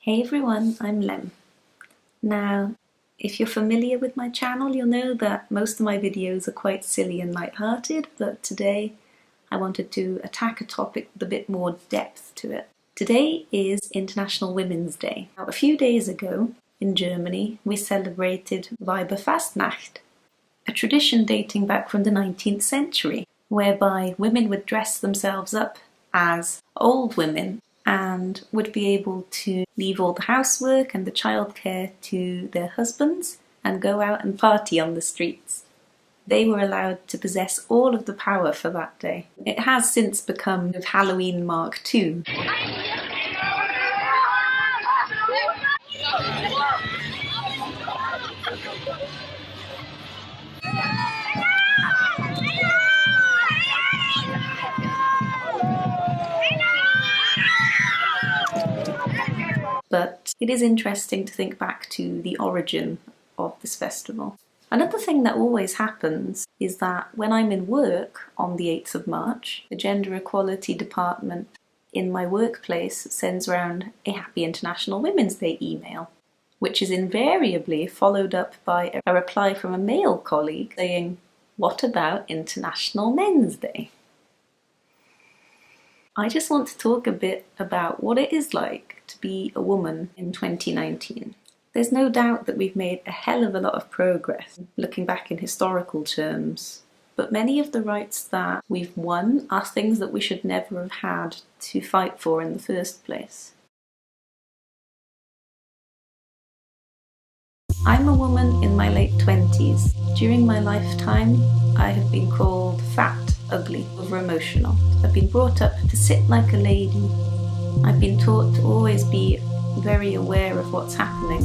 Hey everyone, I'm Lem. Now, if you're familiar with my channel, you'll know that most of my videos are quite silly and light-hearted, but today I wanted to attack a topic with a bit more depth to it. Today is International Women's Day. Now, a few days ago, in Germany, we celebrated Weiberfastnacht, a tradition dating back from the 19th century, whereby women would dress themselves up as old women and would be able to leave all the housework and the childcare to their husbands and go out and party on the streets. They were allowed to possess all of the power for that day. It has since become Halloween Mark II. But it is interesting to think back to the origin of this festival. Another thing that always happens is that when I'm in work on the 8th of March, the Gender Equality Department in my workplace sends around a Happy International Women's Day email, which is invariably followed up by a reply from a male colleague saying, "What about International Men's Day?" I just want to talk a bit about what it is like to be a woman in 2019. There's no doubt that we've made a hell of a lot of progress looking back in historical terms, but many of the rights that we've won are things that we should never have had to fight for in the first place. I'm a woman in my late 20s. During my lifetime, I have been called fat, ugly, over-emotional. I've been brought up to sit like a lady. I've been taught to always be very aware of what's happening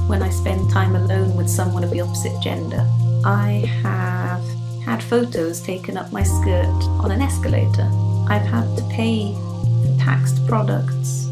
when I spend time alone with someone of the opposite gender. I have had photos taken up my skirt on an escalator. I've had to pay for taxed products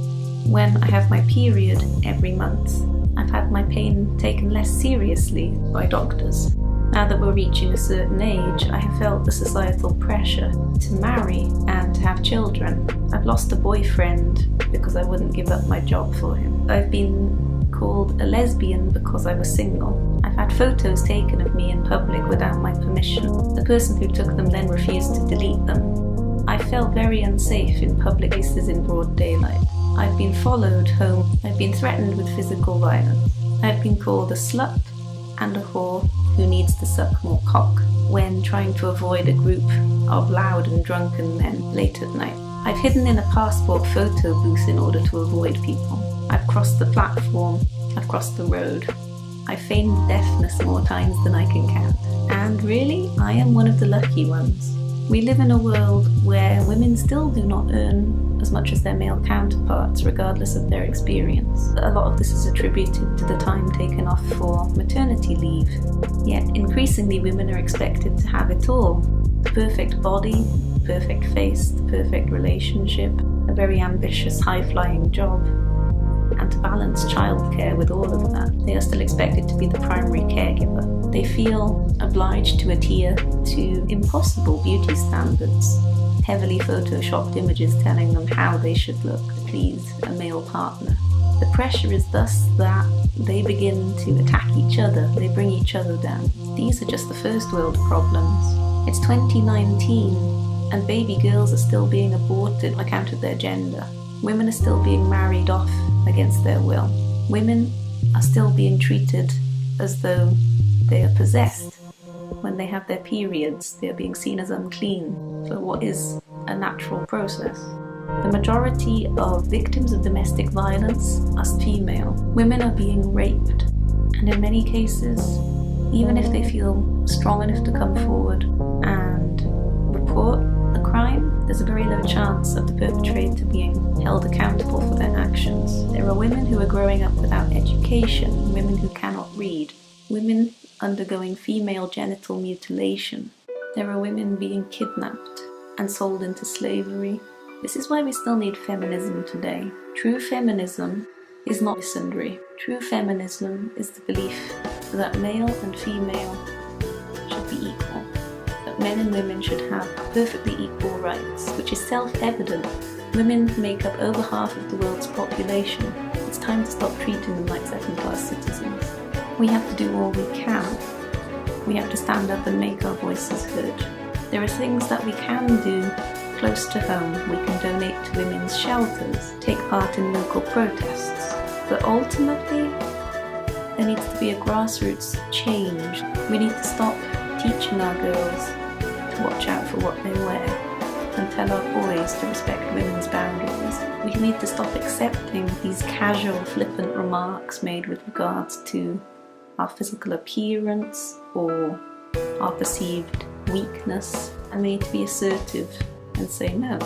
when I have my period every month. I've had my pain taken less seriously by doctors. Now that we're reaching a certain age, I have felt the societal pressure to marry and to have children. I've lost a boyfriend because I wouldn't give up my job for him. I've been called a lesbian because I was single. I've had photos taken of me in public without my permission. The person who took them then refused to delete them. I felt very unsafe in public places in broad daylight. I've been followed home. I've been threatened with physical violence. I've been called a slut and a whore who needs to suck more cock when trying to avoid a group of loud and drunken men late at night. I've hidden in a passport photo booth in order to avoid people. I've crossed the platform. I've crossed the road. I've feigned deafness more times than I can count. And really, I am one of the lucky ones. We live in a world where women still do not earn as much as their male counterparts, regardless of their experience. A lot of this is attributed to the time taken off for maternity leave. Yet increasingly women are expected to have it all. The perfect body, the perfect face, the perfect relationship, a very ambitious high-flying job, and to balance childcare with all of that. They are still expected to be the primary caregiver. They feel obliged to adhere to impossible beauty standards, heavily photoshopped images telling them how they should look to please a male partner. The pressure is thus that they begin to attack each other, they bring each other down. These are just the first world problems. It's 2019 and baby girls are still being aborted on account of their gender. Women are still being married off against their will. Women are still being treated as though they are possessed. When they have their periods, they are being seen as unclean for what is a natural process. The majority of victims of domestic violence are female. Women are being raped, and in many cases, even if they feel strong enough to come forward and report the crime, there's a very low chance of the perpetrator being held accountable for their actions. There are women who are growing up without education, women who cannot read, women undergoing female genital mutilation. There are women being kidnapped and sold into slavery. This is why we still need feminism today. True feminism is not misandry. True feminism is the belief that male and female should be equal, that men and women should have perfectly equal rights, which is self-evident. Women make up over half of the world's population. It's time to stop treating them like second-class citizens. We have to do all we can. We have to stand up and make our voices heard. There are things that we can do close to home. We can donate to women's shelters, take part in local protests. But ultimately, there needs to be a grassroots change. We need to stop teaching our girls to watch out for what they wear and tell our boys to respect women's boundaries. We need to stop accepting these casual, flippant remarks made with regards to our physical appearance or our perceived weakness, and we need to be assertive and say, no,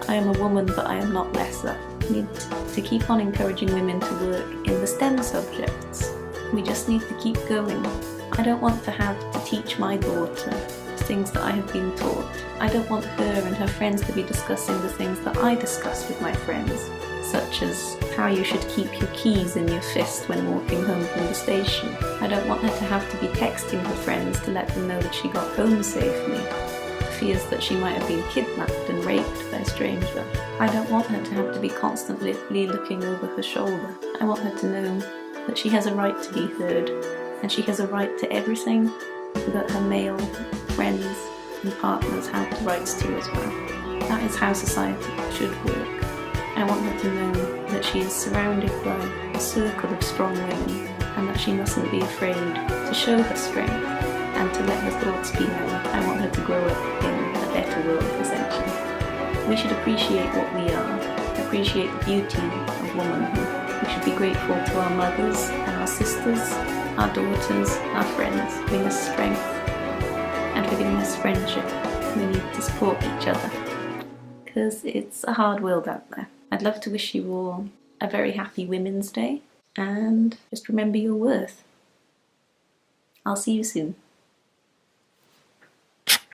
I am a woman, but I am not lesser. We need to keep on encouraging women to work in the STEM subjects. We just need to keep going. I don't want to have to teach my daughter things that I have been taught. I don't want her and her friends to be discussing the things that I discuss with my friends, such as how you should keep your keys in your fist when walking home from the station. I don't want her to have to be texting her friends to let them know that she got home safely, fears that she might have been kidnapped and raped by a stranger. I don't want her to have to be constantly looking over her shoulder. I want her to know that she has a right to be heard, and she has a right to everything that her male friends and partners have the rights to as well. That is how society should work. I want her to know that she is surrounded by a circle of strong women, and that she mustn't be afraid to show her strength and to let her thoughts be known. I want her to grow up in a better world, essentially. We should appreciate what we are, appreciate the beauty of womanhood. We should be grateful to our mothers and our sisters, our daughters, our friends, giving us strength and for giving us friendship. We need to support each other, because it's a hard world out there. I'd love to wish you all a very happy Women's Day, and just remember your worth. I'll see you soon.